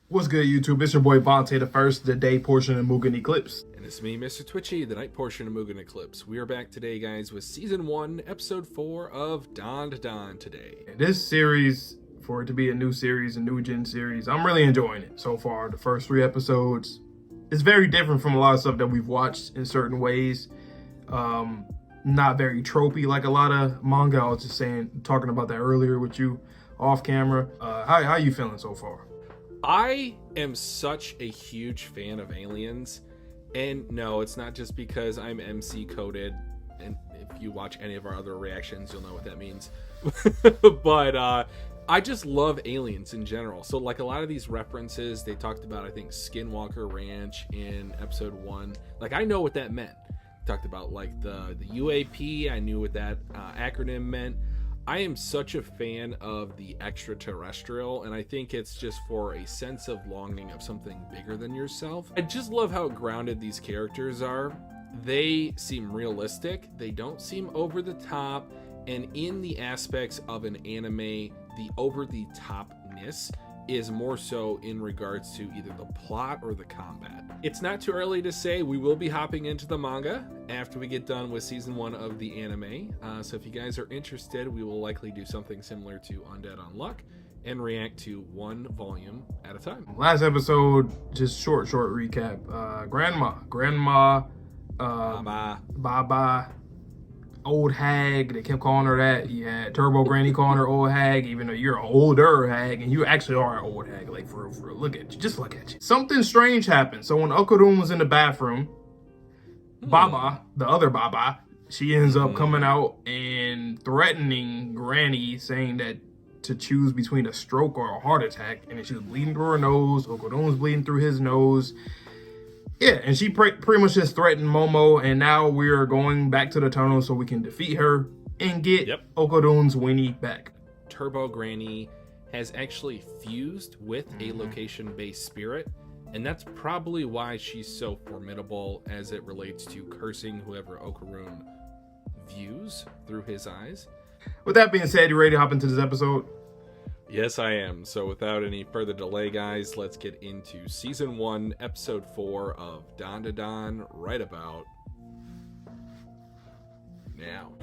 What's good, YouTube? It's your boy Vontae, the first, the day portion of Mugen Eclipse. And it's me, Mr. Twitchy, the night portion of Mugen Eclipse. We are back today, guys, with Season 1, Episode 4 of Dandadan today. This series, for it to be a new series, a new gen series, I'm really enjoying it so far. The first 3 episodes, it's very different from a lot of stuff that we've watched in certain ways. Not very tropey like a lot of manga. I was just talking about that earlier with you off camera. How you feeling so far? I am such a huge fan of aliens, and no, it's not just because I'm MC coded, and if you watch any of our other reactions, you'll know what that means. But I just love aliens in general. So like a lot of these references, they talked about, I think, Skinwalker Ranch in episode 1. Like, I know what that meant. Talked about like the UAP, I knew what that acronym meant. I am such a fan of the extraterrestrial, and I think it's just for a sense of longing of something bigger than yourself. I just love how grounded these characters are. They seem realistic, they don't seem over the top, and in the aspects of an anime, the over the topness is more so in regards to either the plot or the combat. It's not too early to say we will be hopping into the manga after we get done with season 1 of the anime. So if you guys are interested, we will likely do something similar to Undead Unluck and react to 1 volume at a time. Last episode, just short recap. Grandma, Baba, old hag. They kept calling her that. You had Turbo Granny calling her old hag, even though you're an older hag, and you actually are an old hag. Like, for real, look at you. Just look at you. Something strange happened. So when Okarun was in the bathroom, Baba, the other Baba, she ends up coming out and threatening Granny, saying that to choose between a stroke or a heart attack, and then she was bleeding through her nose. Okarun was bleeding through his nose. Yeah, and she pretty much just threatened Momo, and now we're going back to the tunnel so we can defeat her and get Okarun's Winnie back. Turbo Granny has actually fused with a location-based spirit, and that's probably why she's so formidable as it relates to cursing whoever Okarun views through his eyes. With that being said, you ready to hop into this episode? Yes, I am. So without any further delay, guys, let's get into Season 1, Episode 4 of Dandadan right about now.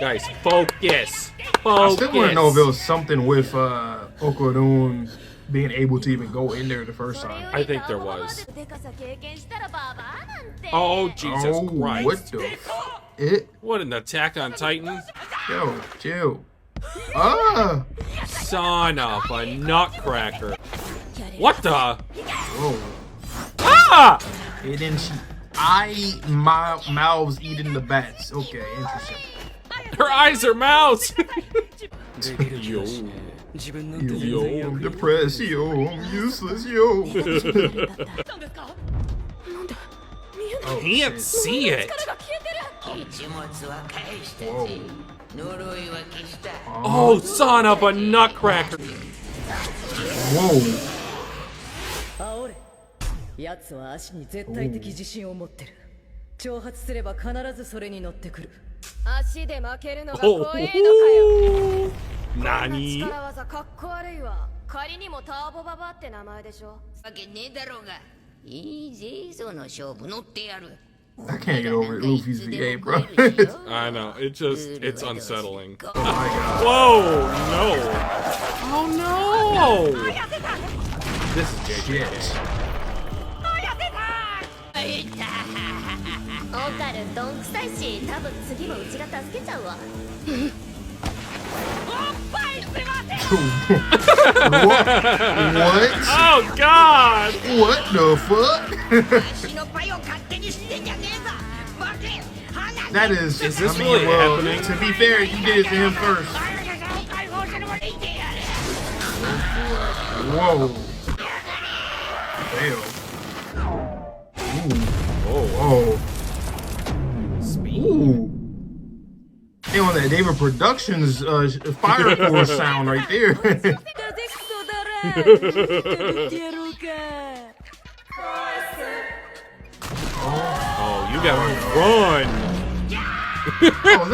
Guys, focus! I still want to know if it was something with Okarun being able to even go in there the first time. I think there was. Oh, Jesus Christ. What the What an Attack on Titan. Yo, chill. Son of a nutcracker. What the? Whoa. Ah! And then mouths eating the bats. Okay, interesting. Her eyes are mouths. Yo, I'm depressed. Yo, I'm useless. Yo. Oh, can't see it. Whoa. Oh, son of a nutcracker. Whoa. Oh. Nani? I can't get over it. Luffy's VA, bro. I know. It's unsettling. Oh my god. Whoa, no. Oh, no. This is JJ. What? Oh, God. What the fuck? That is this really happening? To be fair, you did it to him first. Whoa. Damn. Ooh. Whoa. Ooh. Hey, on that David Productions fire force sound right there. Oh, you gotta run. Oh,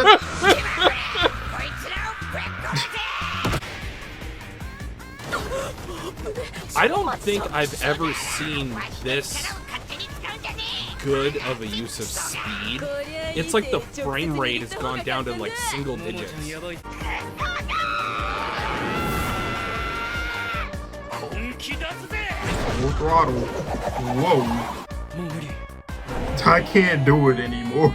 I don't think I've ever seen this good of a use of speed. It's like the frame rate has gone down to like single digits. Full throttle. Whoa. I can't do it anymore.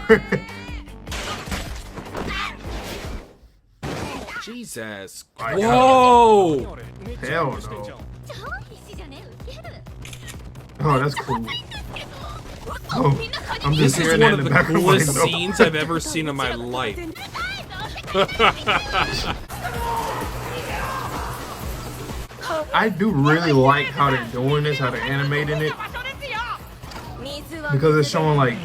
Jesus. Whoa! Hell no. Oh, that's cool. Oh, I'm just This is hearing one that of in the the back of my coolest nose. scenes I've ever seen in my life. I do really like how they're doing this, how they're animating it. Because it's showing like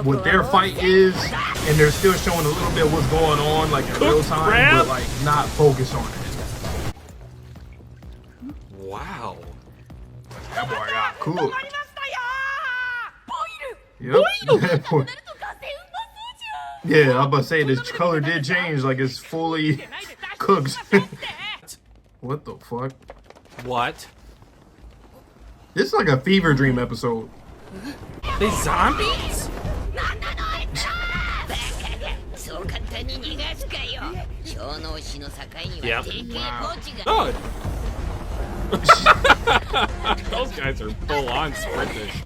what their fight is, and they're still showing a little bit what's going on like in real time, but like not focused on it. Wow. That boy got cool. Yep. Yeah, I'm about to say this color did change, like it's fully cooked. What the fuck? What? This is like a fever dream episode. They zombies? Yep. Wow. Good. Those guys are full on sprintish.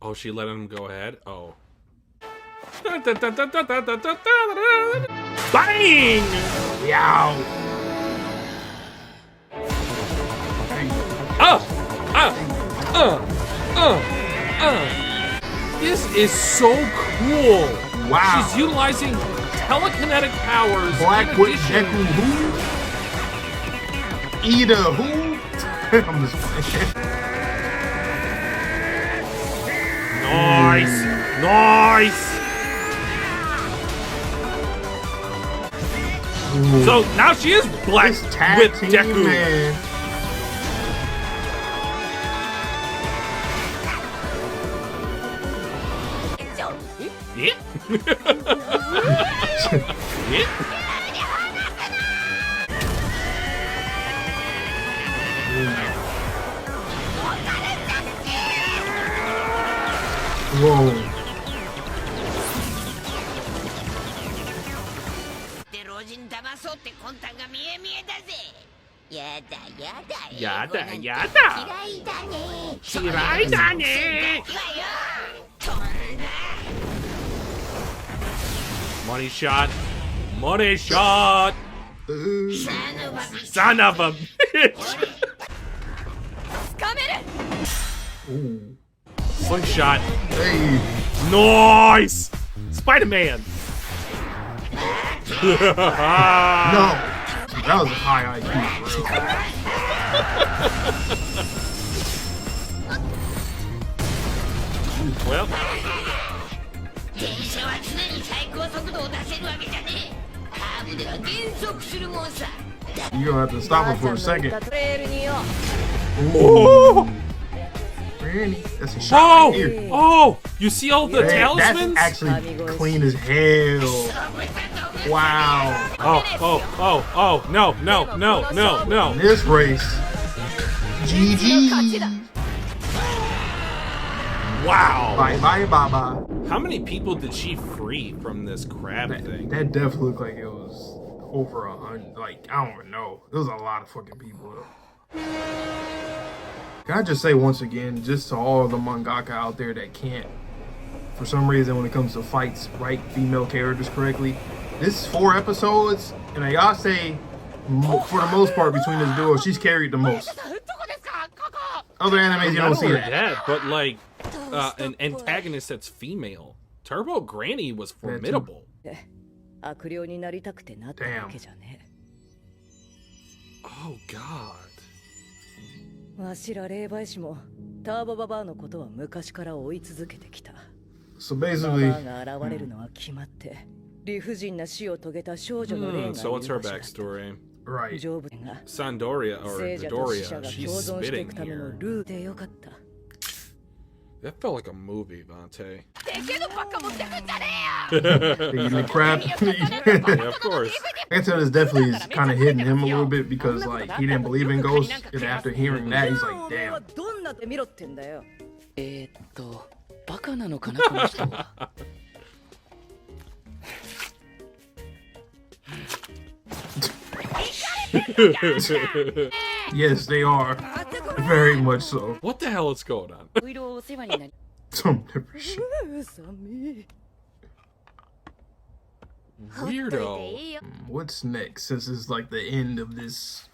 Oh, she let him go ahead? Oh. Bang! Yow. This is so cool. Wow. She's utilizing telekinetic powers. Blackwood in addition- Deku who? Ida who? I'm just playing. Nice. Nice. Ooh. So now she is black This tag with team, Deku. man. Yeah. Yeah. Whoa. Yada yada. Shiraidane. Money shot. Money shot. Son of a bitch. Ooh. Slingshot. Hey. Nice. Spider-Man. No. That was a high IQ, bro. Well, You're gonna have to stop it for a second. oh, Granny, that's a shot right here. oh, you see all the Man, that's talismans? actually clean as hell. Wow. Oh, no. This race. GG. Wow. Bye bye bye. How many people did she free from this crab thing? That definitely looked like it was over 100. Like, I don't even know. There was a lot of fucking people. Can I just say once again, just to all the mangaka out there that can't, for some reason, when it comes to fights, write female characters correctly. This is 4 episodes, and Ayase, for the most part, between this duo, she's carried the most. Other animes, you don't Not see only that. that, but like an antagonist that's female. Turbo Granny was formidable. Damn. Oh God. わしら霊媒師もターボババアのことは昔から追い続けてきた。 So バ basically, バアが現れるのは決まって、理不尽な死を遂げた少女の霊がいる So what's her 場所だった。 backstory? right. 成仏が Sandoria or 聖者と死者 Doria, が she's 共存してい spitting くための here. ルールでよかった。That felt like a movie, Vante. Eating the crap. Yeah, of course. I can tell this definitely is kind of hitting him a little bit because like he didn't believe in ghosts, and after hearing that, he's like, damn. バカなのかなこの人は。Yes, they are. Very much so. What the hell is going on? Some different shit. Weirdo. What's next? Since it's like the end of this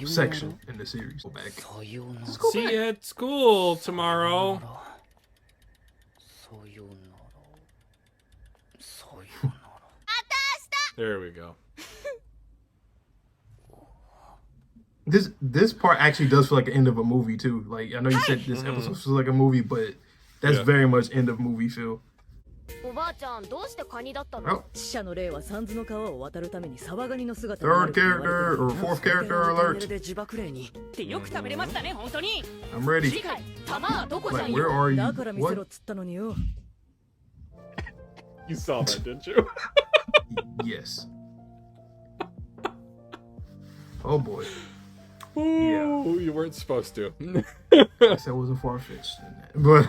section in the series. Go back. Let's go See back. you at school tomorrow. There we go. This part actually does feel like the end of a movie too. Like I know you said this episode feels like a movie, but that's very much end of movie feel. おばあちゃんどうしてカニだったの Oh, 死者の霊は三途の川を渡るためにサバガニの姿 third character or fourth character alert. で呪縛霊によく食べれましたね本当に I'm ready. 次回玉はどこじゃ Like ん where よ are you? だから見せろ What? っつったのによ You saw that, didn't you? Yes. Oh boy. Ooh, you weren't supposed to. I guess that wasn't far fetched. But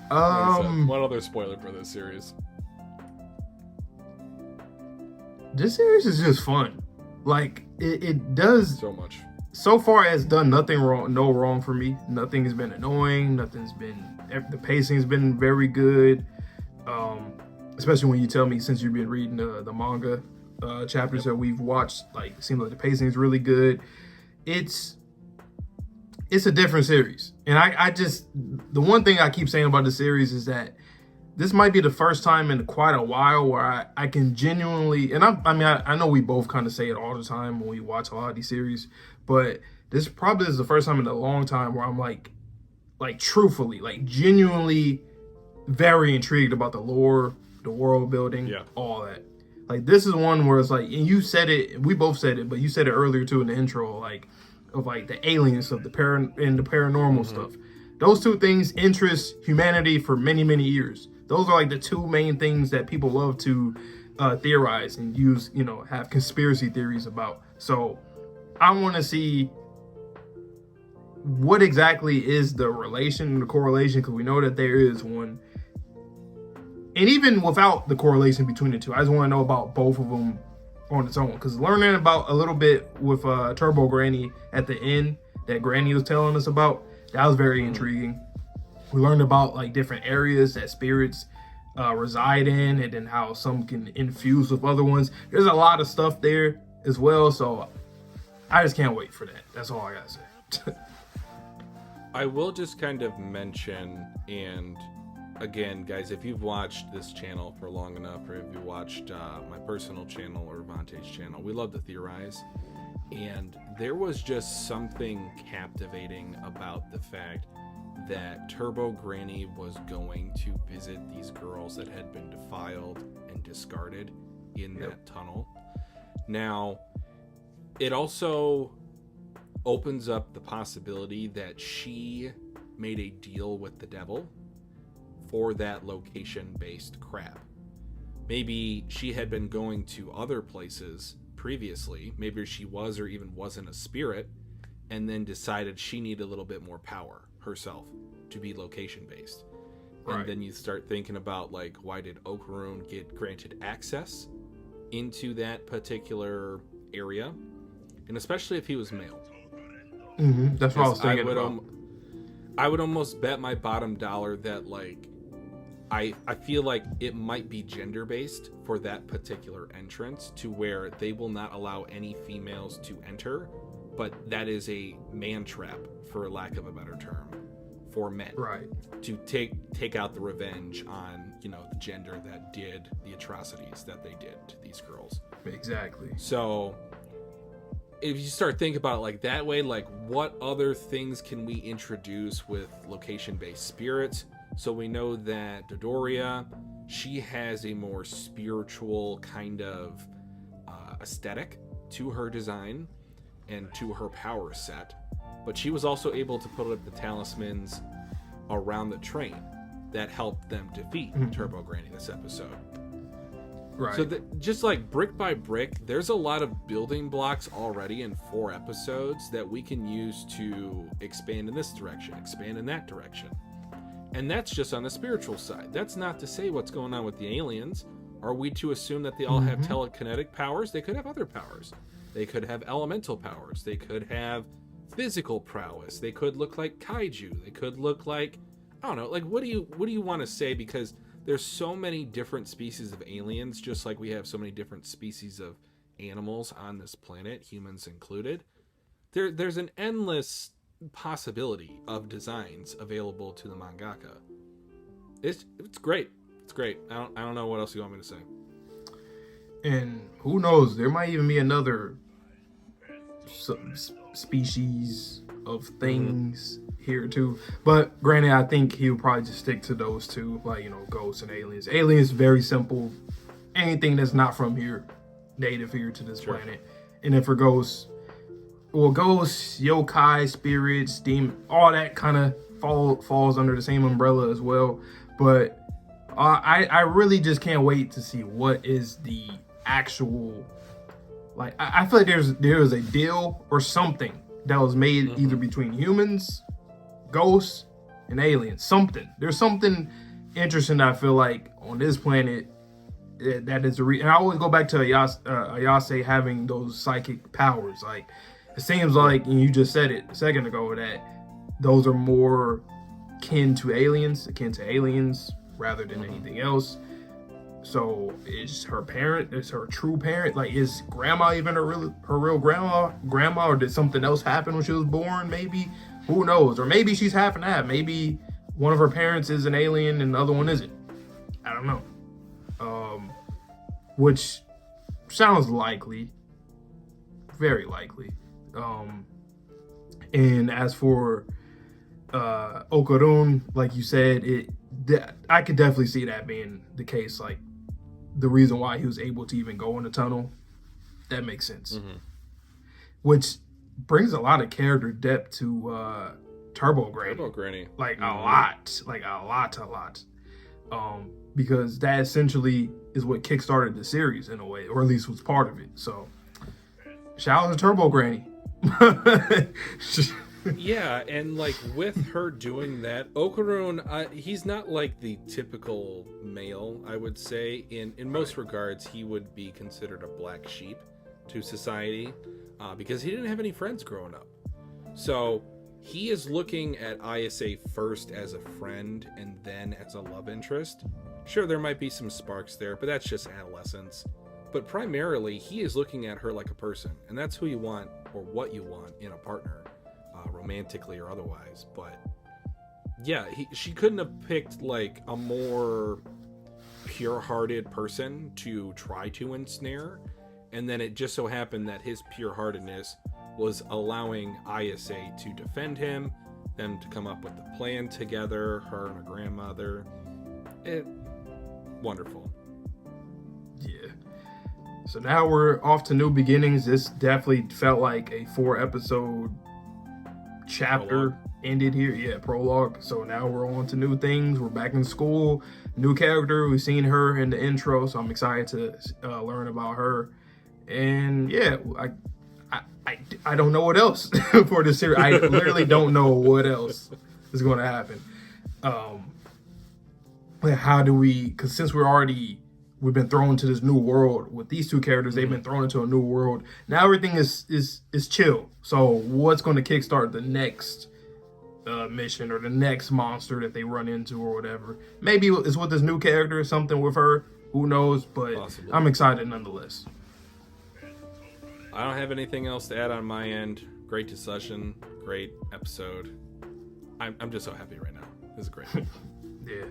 One other spoiler for this series. this series is just fun. Like it does So much. so far has done nothing wrong, no wrong for me. Nothing has been annoying. Nothing's been. The pacing's been very good. Especially when you tell me since you've been reading the manga chapters that we've watched, like it seems like the pacing is really good. It's a different series, and I just the one thing I keep saying about the series is that this might be the first time in quite a while where I can genuinely, and I know we both kind of say it all the time when we watch a lot of these series, but this probably is the first time in a long time where I'm like truthfully, like genuinely very intrigued about the lore, the world building, all that. Like this is one where it's like, and you said it, we both said it, but you said it earlier too in the intro, like of like the alien stuff, the paranormal stuff. Those two things interest humanity for many, many years. Those are like the two main things that people love to theorize and use, have conspiracy theories about. So I want to see what exactly is the relation, the correlation, because we know that there is one. And even without the correlation between the two, I just want to know about both of them on its own. Because learning about a little bit with Turbo Granny at the end that Granny was telling us about, that was very intriguing. We learned about like different areas that spirits reside in, and then how some can infuse with other ones. There's a lot of stuff there as well. So I just can't wait for that. That's all I gotta say. I will just kind of mention, and again, guys, if you've watched this channel for long enough, or if you watched my personal channel or Vante's channel, we love to theorize. And there was just something captivating about the fact that Turbo Granny was going to visit these girls that had been defiled and discarded in that tunnel. Now, it also opens up the possibility that she made a deal with the devil for that location-based crap. Maybe she had been going to other places previously. Maybe she was or even wasn't a spirit, and then decided she needed a little bit more power herself to be location-based. Right. And then you start thinking about, like, why did Okarun get granted access into that particular area? And especially if he was male. That's what I was thinking about. I would almost bet my bottom dollar that, like, I feel like it might be gender-based for that particular entrance, to where they will not allow any females to enter, but that is a man trap, for lack of a better term, for men. Right. To take out the revenge on, the gender that did the atrocities that they did to these girls. Exactly. So if you start thinking about it like that way, like what other things can we introduce with location-based spirits? So we know that Dodoria, she has a more spiritual kind of aesthetic to her design and to her power set. but she was also able to put up the talismans around the train that helped them defeat Turbo Granny this episode. Right. So just like brick by brick, there's a lot of building blocks already in 4 episodes that we can use to expand in this direction, expand in that direction. And that's just on the spiritual side. That's not to say what's going on with the aliens. Are we to assume that they all have telekinetic powers? They could have other powers. They could have elemental powers. They could have physical prowess. They could look like kaiju. They could look like, I don't know, like what do you want to say? Because there's so many different species of aliens, just like we have so many different species of animals on this planet, humans included. There's an endless possibility of designs available to the mangaka. It's great. It's great. I don't know what else you want me to say. And who knows? There might even be another species of things here too. But granted, I think he would probably just stick to those two, like, you know, ghosts and aliens. Aliens, very simple. Anything that's not from here, native here to this planet. And then for ghosts, well, ghosts, yokai, spirits, demon, all that kind of falls under the same umbrella as well. But I really just can't wait to see what is the actual, like, I feel like there was a deal or something that was made either between humans, ghosts, and aliens. Something. There's something interesting that I feel like on this planet that is and I always go back to Ayase having those psychic powers. Like, it seems like, and you just said it a second ago, that those are more akin to aliens rather than anything else. So is her parent, is her true parent, like, is grandma even her real grandma, or did something else happen when she was born? Maybe, who knows? Or maybe she's half and half. Maybe one of her parents is an alien and the other one isn't. I don't know. Which sounds likely, very likely. And as for Okarun, like you said, I could definitely see that being the case. Like, the reason why he was able to even go in the tunnel, that makes sense. Which brings a lot of character depth to Turbo Granny. Like, a lot. Because that essentially is what kickstarted the series in a way, or at least was part of it. So, shout out to Turbo Granny. Yeah, and like with her doing that, Okarun, he's not like the typical male, I would say. In most regards, he would be considered a black sheep to society because he didn't have any friends growing up. So he is looking at Ayase first as a friend and then as a love interest. Sure, there might be some sparks there, but that's just adolescence. But primarily, he is looking at her like a person, and that's who you want, or what you want in a partner, romantically or otherwise. But yeah, she couldn't have picked like a more pure-hearted person to try to ensnare, and then it just so happened that his pure-heartedness was allowing Ayase to defend him, them to come up with the plan together, her and her grandmother. Wonderful. Yeah. So now we're off to new beginnings. This definitely felt like a 4-episode chapter ended here. Yeah, prologue. So now we're on to new things. We're back in school. New character. We've seen her in the intro, so I'm excited to learn about her. And yeah, I don't know what else for this series. I literally don't know what else is going to happen. How do we? Because since we've been thrown into this new world with these two characters. They've been thrown into a new world. Now everything is chill. So what's going to kickstart the next mission or the next monster that they run into or whatever? Maybe it's with this new character or something with her. Who knows? But possibly. I'm excited nonetheless. I don't have anything else to add on my end. Great discussion. Great episode. I'm just so happy right now. This is great. Yeah.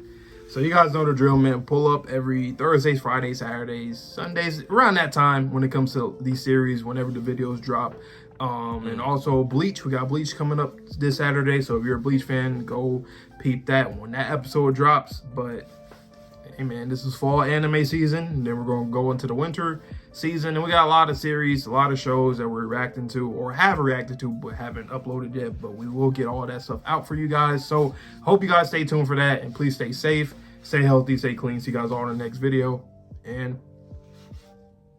So you guys know the drill, man. Pull up every Thursdays, Fridays, Saturdays, Sundays, around that time when it comes to these series, whenever the videos drop. And also Bleach. We got Bleach coming up this Saturday. So if you're a Bleach fan, go peep that when that episode drops. But hey man, this is fall anime season, and then we're gonna go into the winter season, and we got a lot of series, a lot of shows that we're reacting to or have reacted to but haven't uploaded yet. But we will get all that stuff out for you guys. So hope you guys stay tuned for that, and please stay safe, stay healthy, stay clean. See you guys all in the next video, and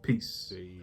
peace. See.